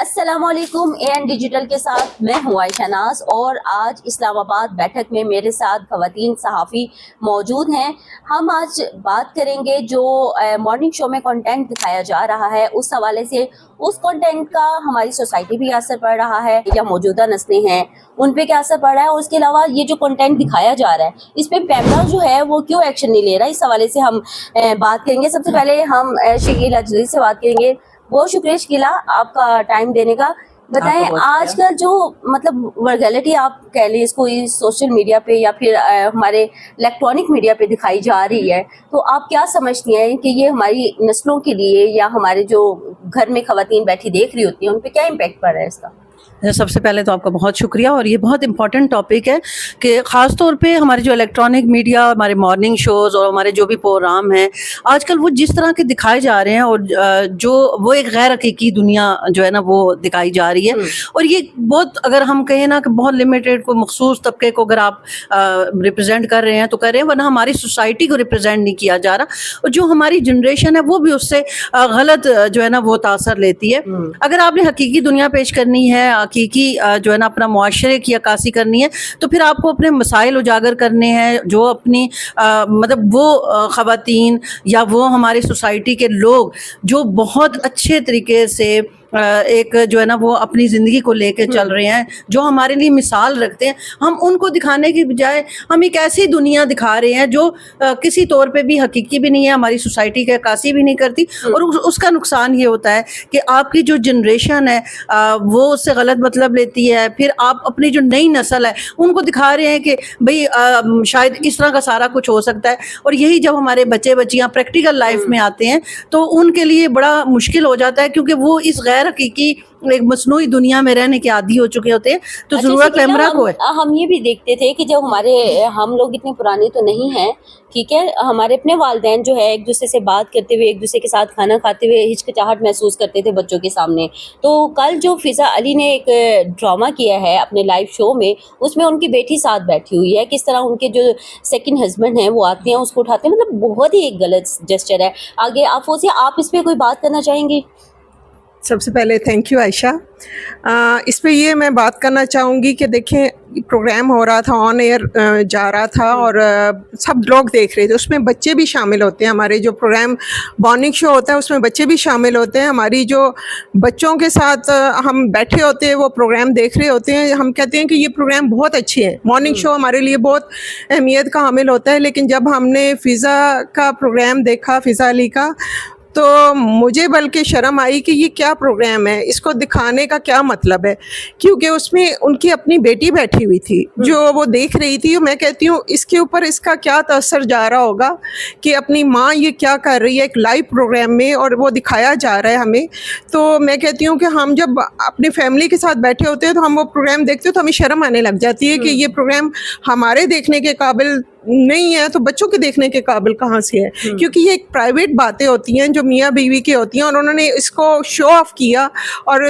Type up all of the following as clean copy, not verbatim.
السلام علیکم، اے N digital کے ساتھ میں ہوں عائشہ ناز، اور آج اسلام آباد بیٹھک میں میرے ساتھ خواتین صحافی موجود ہیں۔ ہم آج بات کریں گے جو مارننگ شو میں کنٹینٹ دکھایا جا رہا ہے، اس حوالے سے اس کنٹینٹ کا ہماری سوسائٹی پہ اثر پڑ رہا ہے یا موجودہ نسلیں ہیں ان پہ کیا اثر پڑ رہا ہے، اور اس کے علاوہ یہ جو کنٹینٹ دکھایا جا رہا ہے اس پہ پیمرا جو ہے وہ کیوں ایکشن نہیں لے رہا، اس حوالے سے ہم بات کریں گے۔ سب سے پہلے ہم شکیلا جلیل سے بات کریں گے۔ بہت شکریہ شکیلا آپ کا ٹائم دینے کا۔ بتائیں آج کل جو مطلب ورگیلٹی آپ کہہ لیں اس کو سوشل میڈیا پہ یا پھر ہمارے الیکٹرانک میڈیا پہ دکھائی جا رہی ہے، تو آپ کیا سمجھتی ہیں کہ یہ ہماری نسلوں کے لیے یا ہمارے جو گھر میں خواتین بیٹھی دیکھ رہی ہوتی ہیں ان پہ کیا امپیکٹ پڑ رہا ہے اس کا؟ سب سے پہلے تو آپ کا بہت شکریہ، اور یہ بہت امپورٹنٹ ٹاپک ہے کہ خاص طور پہ ہمارے جو الیکٹرانک میڈیا، ہمارے مارننگ شوز اور ہمارے جو بھی پروگرام ہیں آج کل وہ جس طرح کے دکھائے جا رہے ہیں، اور جو وہ ایک غیر حقیقی دنیا جو ہے نا وہ دکھائی جا رہی ہے، اور یہ بہت اگر ہم کہیں نا کہ بہت لمیٹیڈ کو مخصوص طبقے کو اگر آپ ریپرزینٹ کر رہے ہیں تو کر رہے ہیں، ورنہ ہماری سوسائٹی کو ریپرزینٹ نہیں کیا جا رہا، اور جو ہماری جنریشن ہے وہ بھی اس سے غلط جو ہے نا وہ تاثر لیتی ہے۔ اگر آپ نے حقیقی دنیا پیش کرنی ہے، حقیقی جو ہے نا اپنا معاشرے کی عکاسی کرنی ہے، تو پھر آپ کو اپنے مسائل اجاگر کرنے ہیں، جو اپنی مطلب وہ خواتین یا وہ ہماری سوسائٹی کے لوگ جو بہت اچھے طریقے سے ایک جو ہے نا وہ اپنی زندگی کو لے کے چل رہے ہیں، جو ہمارے لیے مثال رکھتے ہیں، ہم ان کو دکھانے کی بجائے ہم ایک ایسی دنیا دکھا رہے ہیں جو کسی طور پہ بھی حقیقی بھی نہیں ہے، ہماری سوسائٹی کی عکاسی بھی نہیں کرتی، اور اس کا نقصان یہ ہوتا ہے کہ آپ کی جو جنریشن ہے وہ اس سے غلط مطلب لیتی ہے۔ پھر آپ اپنی جو نئی نسل ہے ان کو دکھا رہے ہیں کہ بھئی شاید اس طرح کا سارا کچھ ہو سکتا ہے، اور یہی جب ہمارے بچے بچیاں پریکٹیکل لائف میں آتے ہیں تو ان کے لیے بڑا مشکل ہو جاتا ہے، کیونکہ وہ اس غیر حقیقی ایک مصنوعی دنیا میں رہنے کے عادی ہو چکے ہوتے ہیں، تو ضرورت پیمرا کو ہے۔ ہم یہ بھی دیکھتے تھے کہ جب ہم لوگ اتنے پرانے تو نہیں ہیں، ٹھیک ہے، ہمارے اپنے والدین جو ہے ایک دوسرے سے بات کرتے ہوئے، ایک دوسرے کے ساتھ کھانا کھاتے ہوئے ہچکچاہٹ محسوس کرتے تھے بچوں کے سامنے۔ تو کل جو فضا علی نے ایک ڈرامہ کیا ہے اپنے لائیو شو میں، اس میں ان کی بیٹی ساتھ بیٹھی ہوئی ہے، کس طرح ان کے جو سیکنڈ ہسبینڈ ہیں وہ آتے ہیں اس کو اٹھاتے ہیں، مطلب بہت ہی ایک غلط جسچر ہے۔ آگے آپ فوزیہ آپ اس پہ کوئی بات کرنا چاہیں گی؟ سب سے پہلے تھینک یو عائشہ۔ اس پہ یہ میں بات کرنا چاہوں گی کہ دیکھیں پروگرام ہو رہا تھا، آن ایئر جا رہا تھا، اور سب لوگ دیکھ رہے تھے، اس میں بچے بھی شامل ہوتے ہیں۔ ہمارے جو پروگرام مارننگ شو ہوتا ہے اس میں بچے بھی شامل ہوتے ہیں۔ ہماری جو بچوں کے ساتھ ہم بیٹھے ہوتے ہیں وہ پروگرام دیکھ رہے ہوتے ہیں، ہم کہتے ہیں کہ یہ پروگرام بہت اچھے ہیں، مارننگ شو ہمارے لیے بہت اہمیت کا حامل ہوتا ہے۔ لیکن جب ہم نے فضا کا پروگرام دیکھا، فضا علی کا، تو مجھے بلکہ شرم آئی کہ یہ کیا پروگرام ہے، اس کو دکھانے کا کیا مطلب ہے، کیونکہ اس میں ان کی اپنی بیٹی بیٹھی ہوئی تھی جو وہ دیکھ رہی تھی۔ میں کہتی ہوں اس کے اوپر اس کا کیا تاثر جا رہا ہوگا کہ اپنی ماں یہ کیا کر رہی ہے ایک لائیو پروگرام میں، اور وہ دکھایا جا رہا ہے ہمیں۔ تو میں کہتی ہوں کہ ہم جب اپنی فیملی کے ساتھ بیٹھے ہوتے ہیں تو ہم وہ پروگرام دیکھتے ہیں تو ہمیں شرم آنے لگ جاتی ہے کہ یہ پروگرام ہمارے دیکھنے کے قابل نہیں ہے تو بچوں کے دیکھنے کے قابل کہاں سے ہے، کیونکہ یہ ایک پرائیویٹ باتیں ہوتی ہیں جو میاں بیوی کی ہوتی ہیں، اور انہوں نے اس کو شو آف کیا، اور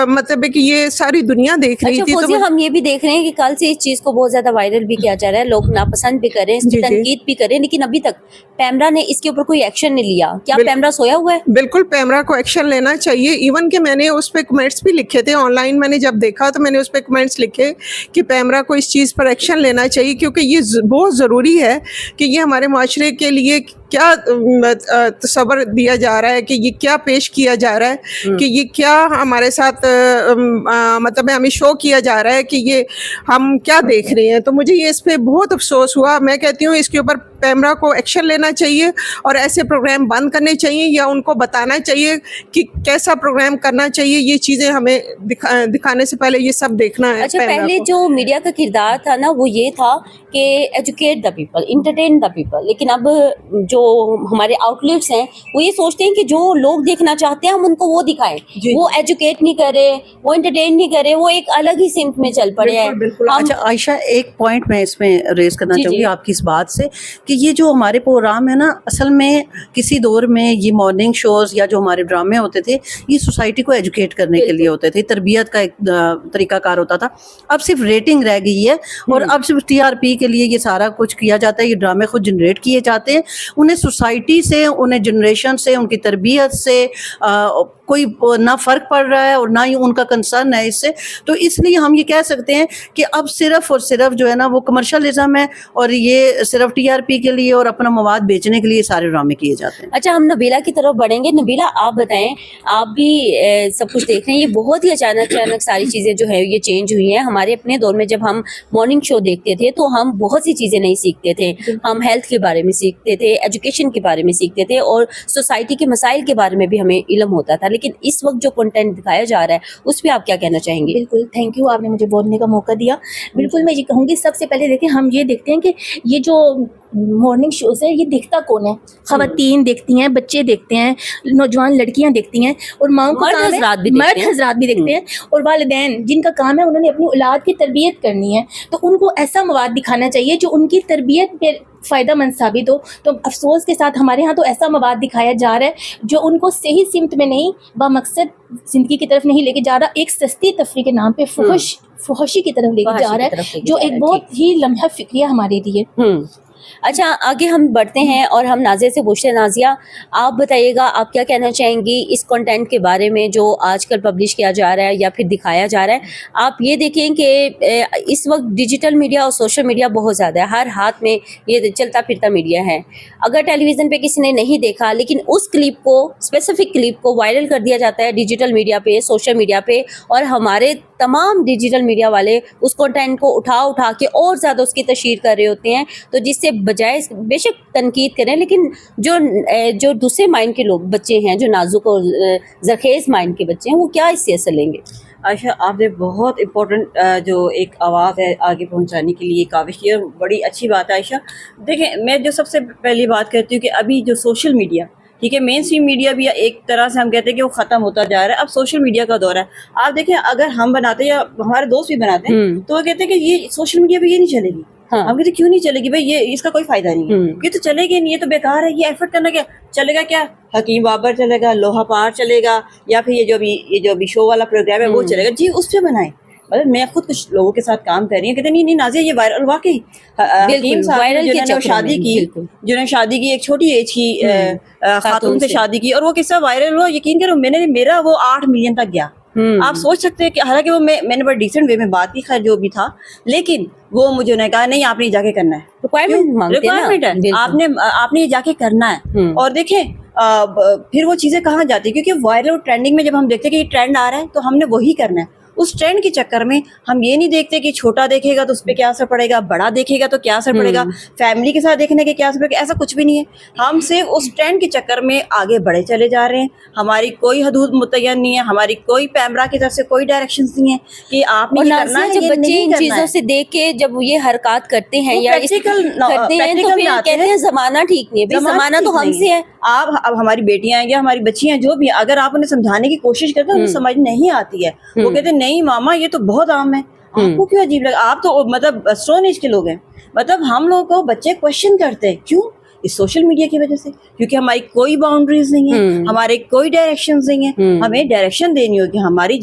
مطلب ہے کہ یہ ساری دنیا دیکھ رہی تھی۔ تو ہم یہ بھی دیکھ رہے ہیں کہ کل سے اس چیز کو بہت زیادہ وائرل بھی کیا جا رہا ہے، لوگ ناپسند بھی کر رہے ہیں، اس کی تنقید بھی کر رہے ہیں، لیکن ابھی تک پیمرا نے اس کے اوپر کوئی ایکشن نہیں لیا۔ کیا پیمرا سویا ہوا ہے؟ بالکل پیمرا کو ایکشن لینا چاہیے، ایون کہ میں نے اس پہ کمنٹس بھی لکھے تھے آن لائن، میں نے جب دیکھا تو میں نے اس پہ کمنٹس لکھے کہ پیمرا کو اس چیز پر ایکشن لینا چاہیے، کیونکہ یہ بہت ضروری ہے کہ یہ ہمارے معاشرے کے لیے کیا تصور دیا جا رہا ہے، کہ یہ کیا پیش کیا جا رہا ہے، کہ یہ کیا ہمارے ساتھ مطلب ہمیں شو کیا جا رہا ہے کہ یہ ہم کیا دیکھ رہے ہیں۔ تو مجھے یہ اس پہ بہت افسوس ہوا۔ میں کہتی ہوں اس کے اوپر پیمرا کو ایکشن لینا چاہیے، اور ایسے پروگرام بند کرنے چاہیے، یا ان کو بتانا چاہیے کہ کیسا پروگرام کرنا چاہیے۔ یہ چیزیں ہمیں دکھانے سے پہلے یہ سب دیکھنا ہے۔ اچھا، پہلے جو میڈیا کا کردار تھا نا وہ یہ تھا کہ educate the people, entertain the people, لیکن اب جو ہمارے آؤٹ لیٹس ہیں وہ یہ سوچتے ہیں کہ جو لوگ دیکھنا چاہتے ہیں ہم ان کو وہ دکھائیں، وہ ایجوکیٹ نہیں کرے، وہ انٹرٹین نہیں کرے، وہ ایک الگ ہی سمت میں چل پڑے ہیں۔ اچھا عائشہ، ایک پوائنٹ میں اس میں ریز کرنا چاہوں گی آپ کی اس بات سے، کہ یہ جو ہمارے پروگرام ہے نا، اصل میں کسی دور میں یہ مارننگ شوز یا جو ہمارے ڈرامے ہوتے تھے یہ سوسائٹی کو ایجوکیٹ کرنے کے لیے ہوتے تھے، تربیت کا ایک طریقہ کار ہوتا تھا۔ اب صرف ریٹنگ رہ گئی ہے، اور اب صرف ٹی آر پی کے لیے یہ سارا کچھ کیا جاتا ہے، یہ ڈرامے خود جنریٹ کیے جاتے ہیں، انہیں سوسائٹی سے، انہیں جنریشن سے، ان کی تربیت سے कोई ना फ़र्क पड़ रहा है और ना ही उनका कंसर्न है इससे। तो इसलिए हम ये कह सकते हैं कि अब सिर्फ़ और सिर्फ जो है ना वो कमर्शियलिज़म है, और ये सिर्फ टीआरपी के लिए और अपना मवाद बेचने के लिए सारे ड्रामे किए जाते हैं। अच्छा, हम नबीला की तरफ बढ़ेंगे। नबीला, आप बताएं, आप भी सब कुछ देख रहे हैं, ये बहुत ही अचानक सारी चीज़ें जो है ये चेंज हुई हैं। हमारे अपने दौर में जब हम मॉर्निंग शो देखते थे तो हम बहुत सी चीज़ें नहीं सीखते थे। हम हेल्थ के बारे में सीखते थे, एजुकेशन के बारे में सीखते थे, और सोसाइटी के मसाइल के बारे में भी हमें इल्म होता था। लेकिन इस वक्त जो कंटेंट दिखाया जा रहा है उस पर आप क्या कहना चाहेंगे? बिल्कुल, थैंक यू, आपने मुझे बोलने का मौका दिया। बिल्कुल, मैं ये कहूँगी, सबसे पहले देखें, हम ये देखते हैं कि ये जो मॉर्निंग शोज़ है ये देखता कौन है? ख़वातीन देखती हैं, बच्चे देखते हैं, नौजवान लड़कियां देखती हैं, और माँ को मर्द काम है, हज़रात भी देखते मर्द हैं। हज़रात भी देखते हैं, और वालिदैन जिनका काम है उन्होंने अपनी औलाद की तरबियत करनी है, तो उनको ऐसा मवाद दिखाना चाहिए जो उनकी तरबियत पे फ़ायदा मंद साबित हो। तो अफसोस के साथ हमारे यहाँ तो ऐसा मवाद दिखाया जा रहा है जो उनको सही सिमत में नहीं, बामकसद ज़िंदगी की तरफ नहीं लेके जा रहा, एक सस्ती तफरी के नाम पे फुहशी की तरफ लेके जा रहा है, जो एक बहुत ही लम्हा फिक्रिया हमारे लिए। अच्छा, आगे हम बढ़ते हैं और हम नाज़िया से पूछते हैं। नाज़िया, आप बताइएगा, आप क्या कहना चाहेंगी इस कंटेंट के बारे में जो आजकल पब्लिश किया जा रहा है या फिर दिखाया जा रहा है? आप ये देखें कि इस वक्त डिजिटल मीडिया और सोशल मीडिया बहुत ज़्यादा है, हर हाथ में ये चलता फिरता मीडिया है। अगर टेलीविज़न पे किसी ने नहीं देखा, लेकिन उस क्लिप को, स्पेसिफिक क्लिप को वायरल कर दिया जाता है डिजिटल मीडिया पे, सोशल मीडिया पे, और हमारे तमाम डिजिटल मीडिया वाले उस कंटेंट को उठा के और ज़्यादा उसकी तशहीर कर रहे होते हैं। तो जिससे बजाय बेशक तनकीद करें, लेकिन जो दूसरे माइंड के लोग, बच्चे हैं, जो नाजुक और ज़रखेज़ माइंड के बच्चे हैं, वो क्या इससे असर लेंगे? आयशा, आपने बहुत इम्पोर्टेंट जो एक आवाज़ है आगे पहुंचाने के लिए काविश की, और बड़ी अच्छी बात है आयशा। देखें, मैं जो सबसे पहली बात करती हूँ कि अभी जो सोशल मीडिया, ठीक है, मेन स्ट्रीम मीडिया भी एक तरह से हम कहते हैं कि वो ख़त्म होता जा रहा है, अब सोशल मीडिया का दौर है। आप देखें, अगर हम बनाते हैं या हमारे दोस्त भी बनाते हैं तो वो कहते हैं कि ये सोशल मीडिया पे ये नहीं चलेगी। हाँ। हम कहते क्यों नहीं चलेगी भाई, ये इसका कोई फायदा नहीं है, ये तो चलेगी नहीं, ये तो बेकार है, ये एफर्ट करना क्या चलेगा? क्या हकीम बाबर चलेगा, लोहा पार चलेगा, या फिर ये जो अभी शो वाला प्रोग्राम है वो चलेगा? जी, उस पर बनाए। मतलब मैं खुद कुछ लोगों के साथ काम कर रही हूँ, कहते नहीं नाज़िया ये वायरल, वाकई हकीम साहब जिन्होंने शादी की एक छोटी एज की खातून से शादी की, और वो किस्सा वायरल हुआ, यकीन करो मेरा वो 8 मिलियन तक गया। आप सोच सकते हैं कि हालांकि वो मैंने बड़े डिसेंट वे में बात की, खैर जो भी था, लेकिन वो मुझे उन्होंने कहा नहीं, आपने जाके करना है, रिक्वायरमेंट है, आपने ये जाके करना है। और देखें फिर वो चीज़ें कहाँ जाती है, क्योंकि वायरल ट्रेंडिंग में जब हम देखते हैं कि ये ट्रेंड आ रहा है तो हमने वही करना है। उस ट्रेंड के चक्कर में हम ये नहीं देखते कि छोटा देखेगा तो उस पर क्या असर पड़ेगा, बड़ा देखेगा तो क्या असर पड़ेगा, फैमिली के साथ देखने के क्या असर पड़ेगा, ऐसा कुछ भी नहीं है। हम सिर्फ उस ट्रेंड के चक्कर में आगे बढ़े चले जा रहे हैं। हमारी कोई हदूद मुतय्यन नहीं है, हमारी कोई पैमरा की तरफ से कोई डायरेक्शंस नहीं है कि आपने ये करना है, जब ये बच्चे नहीं इन करना चीजों है। से देख के जब ये हरकत करते हैं वो या practical करते हैं तो में फिर आते कहते हैं जमाना ठीक नहीं है। भाई जमाना तो हमसे है। आप अब हमारी बेटियां हैं या हमारी बच्चियां हैं, जो भी, अगर आप उन्हें समझाने की कोशिश करते हैं उन्हें समझ नहीं आती है। वो कहते हैं नहीं मामा ये तो बहुत आम है, आपको क्यों अजीब लगा, आप तो मतलब स्टोन एज के लोग हैं। मतलब हम लोगों को बच्चे क्वेश्चन करते हैं, क्यों? इस सोशल मीडिया की वजह से, क्योंकि हमारी कोई बाउंड्रीज नहीं है, हमारे कोई डायरेक्शंस नहीं है। हमें डायरेक्शन देनी होगी, हमारी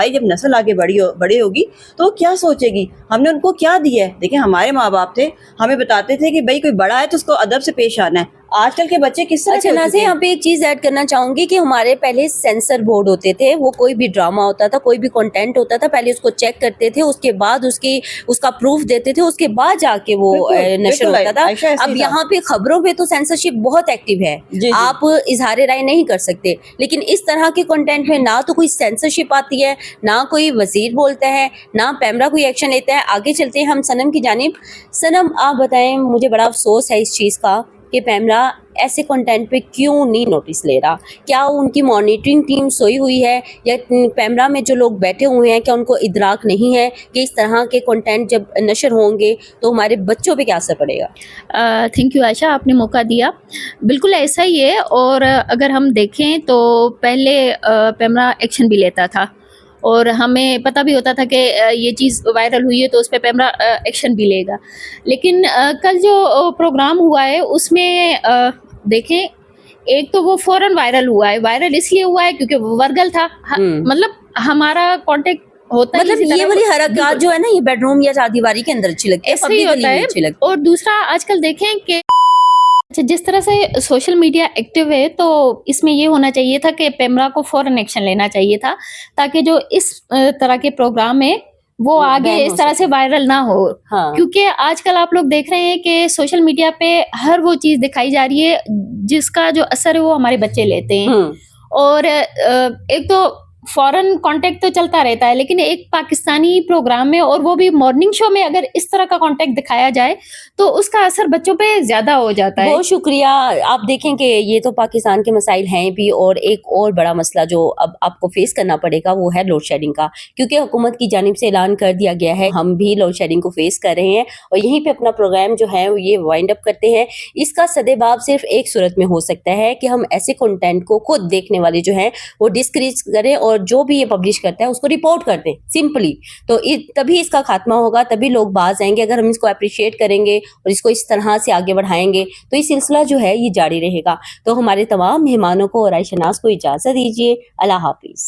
जब नस्ल आगे बड़ी होगी तो क्या सोचेगी, हमने उनको क्या दिया है। देखिए हमारे माँ बाप थे, हमें बताते थे कि भाई कोई बड़ा है तो उसको अदब से पेश आना है। आजकल के बच्चे किस तरह अच्छा नाज़िया, यहाँ पे एक चीज ऐड करना चाहूंगी कि हमारे पहले सेंसर बोर्ड होते थे, वो कोई भी ड्रामा होता था, कोई भी कंटेंट होता था, पहले उसको चेक करते थे, उसके बाद उसका प्रूफ देते थे, उसके बाद जाके वो नशर होता था। अब यहाँ पे खबरों पे तो सेंसरशिप बहुत एक्टिव है, आप इजहार राय नहीं कर सकते, लेकिन इस तरह के कंटेंट में ना तो कोई सेंसरशिप आती है, ना कोई वजीर बोलता है, ना पैमरा कोई एक्शन लेता है। आगे चलते हैं हम सनम की जानिब। सनम, आप बताएं, मुझे बड़ा अफसोस है इस चीज़ का कि पैमरा ऐसे कंटेंट पे क्यों नहीं नोटिस ले रहा। क्या उनकी मॉनिटरिंग टीम सोई हुई है, या पैमरा में जो लोग बैठे हुए हैं क्या उनको इदराक नहीं है कि इस तरह के कंटेंट जब नशर होंगे तो हमारे बच्चों पे क्या असर पड़ेगा? थैंक यू आयशा, आपने मौका दिया। बिल्कुल ऐसा ही है, और अगर हम देखें तो पहले पैमरा एक्शन भी लेता था, और हमें पता भी होता था कि ये चीज़ वायरल हुई है तो उस पर पैमरा एक्शन भी लेगा। लेकिन कल जो प्रोग्राम हुआ है उसमें देखें, एक तो वो फौरन वायरल हुआ है। वायरल इसलिए हुआ है क्योंकि वो वर्गल था, मतलब हमारा कांटेक्ट होता है, मतलब ये वाली हरकत जो है ना, ये बेडरूम या शादीवारी के अंदर अच्छी लगती है, ऐसे ही होता है। और दूसरा आजकल देखें कि अच्छा, जिस तरह से सोशल मीडिया एक्टिव है तो इसमें ये होना चाहिए था कि पेमरा को फ़ौरन एक्शन लेना चाहिए था, ताकि जो इस तरह के प्रोग्राम है वो आगे बैन हो इस तरह से वायरल ना हो। हाँ। क्योंकि आजकल आप लोग देख रहे हैं कि सोशल मीडिया पे हर वो चीज़ दिखाई जा रही है जिसका जो असर है वो हमारे बच्चे लेते हैं। और एक तो फॉरेन कांटेक्ट तो चलता रहता है, लेकिन एक पाकिस्तानी प्रोग्राम में और वो भी मॉर्निंग शो में अगर इस तरह का कांटेक्ट दिखाया जाए तो उसका असर बच्चों पे ज्यादा हो जाता है। बहुत शुक्रिया। आप देखें कि ये तो पाकिस्तान के मसाइल हैं भी, और एक और बड़ा मसला जो अब आपको फेस करना पड़ेगा वो है लोड शेडिंग का, क्योंकि हुकूमत की जानिब से ऐलान कर दिया गया है। हम भी लोड शेडिंग को फेस कर रहे हैं और यहीं पे अपना प्रोग्राम जो है वो ये वाइंड अप करते हैं। इसका सदेबाब सिर्फ एक सूरत में हो सकता है कि हम ऐसे कंटेंट को खुद देखने वाले जो हैं वो डिस्करेज करें और जो भी ये पब्लिश करता है उसको रिपोर्ट कर दें सिंपली। तो तभी इसका खात्मा होगा, तभी लोग बाज आएंगे। अगर हम इसको अप्रिशिएट करेंगे और इसको इस तरह से आगे बढ़ाएंगे तो ये सिलसिला जो है ये जारी रहेगा। तो हमारे तमाम मेहमानों को और आयशा नाज़ को इजाज़त दीजिए। अल्लाह हाफिज़।